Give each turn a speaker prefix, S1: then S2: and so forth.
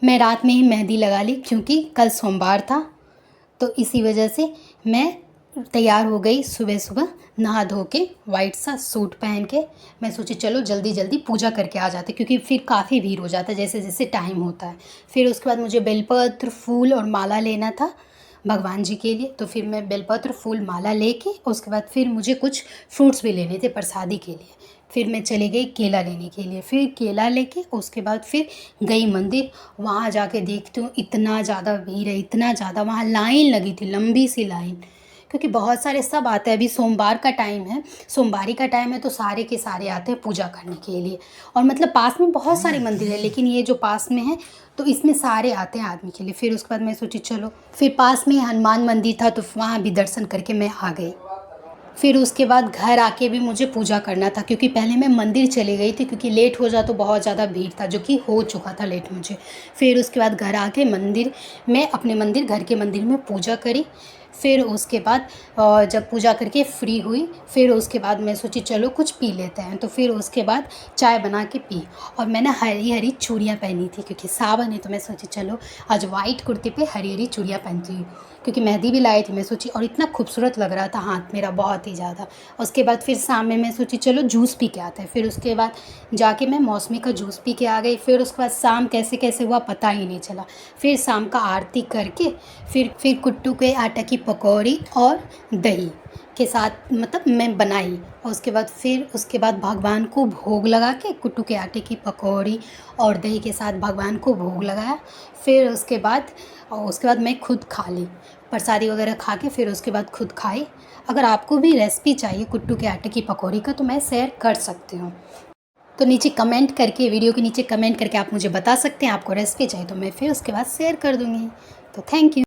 S1: मैं रात में ही मेहंदी लगा ली क्योंकि कल सोमवार था, तो इसी वजह से मैं तैयार हो गई। सुबह सुबह नहा धो के वाइट सा सूट पहन के मैं सोची चलो जल्दी जल्दी पूजा करके आ जाते, क्योंकि फिर काफ़ी भीड़ हो जाता है जैसे जैसे टाइम होता है। फिर उसके बाद मुझे बेलपत्र, फूल और माला लेना था भगवान जी के लिए, तो फिर मैं बेलपत्र, फूल, माला लेके उसके बाद फिर मुझे कुछ फ्रूट्स भी लेने थे प्रसादी के लिए। फिर मैं चली गई केला लेने के लिए, फिर केला लेके उसके बाद फिर गई मंदिर। वहाँ जाके देखती हूँ इतना ज़्यादा भीड़ है, इतना ज़्यादा, वहाँ लाइन लगी थी, लंबी सी लाइन, क्योंकि बहुत सारे सब आते हैं। अभी सोमवार का टाइम है, सोमवारी का टाइम है, तो सारे के सारे आते हैं पूजा करने के लिए। और मतलब पास में बहुत सारे मंदिर है, लेकिन ये जो पास में है तो इसमें सारे आते हैं आदमी के लिए। फिर उसके बाद मैं सोची चलो, फिर पास में हनुमान मंदिर था तो वहाँ भी दर्शन करके मैं आ गई। फिर उसके बाद घर आके भी मुझे पूजा करना था, क्योंकि पहले मैं मंदिर चली गई थी, क्योंकि लेट हो जा तो बहुत ज़्यादा भीड़ था, जो कि हो चुका था लेट मुझे। फिर उसके बाद घर आके मंदिर में, अपने मंदिर, घर के मंदिर में पूजा करी। फिर उसके बाद जब पूजा करके फ्री हुई, फिर उसके बाद मैं सोची चलो कुछ पी लेते हैं, तो फिर उसके बाद चाय बना के पी। और मैंने हरी हरी चूड़ियाँ पहनी थी क्योंकि सावन है, तो मैं सोची चलो आज वाइट कुर्ते पे हरी हरी चूड़ियाँ पहनती हूँ, क्योंकि मेहंदी भी लाई थी मैं सोची, और इतना खूबसूरत लग रहा था हाथ मेरा बहुत ही ज़्यादा। उसके बाद फिर शाम में मैं सोची चलो जूस पी के आते हैं। फिर उसके बाद जाके मैं मौसमी का जूस पी के आ गई। फिर उसके बाद शाम कैसे कैसे हुआ पता ही नहीं चला। फिर शाम का आरती करके फिर कुट्टू के आटा की पकौड़ी और दही के साथ मतलब मैं बनाई। और उसके बाद भगवान को भोग लगा के, कुट्टू के आटे की पकौड़ी और दही के साथ भगवान को भोग लगाया। फिर उसके बाद मैं खुद खा ली प्रसादी वगैरह खा के, फिर उसके बाद खुद खाई। अगर आपको भी रेसिपी चाहिए कुट्टू के आटे की पकौड़ी का तो मैं शेयर कर सकती हूँ, तो नीचे कमेंट करके, वीडियो के नीचे कमेंट करके आप मुझे बता सकते हैं आपको रेसिपी चाहिए, तो मैं फिर उसके बाद शेयर कर दूँगी। तो थैंक यू।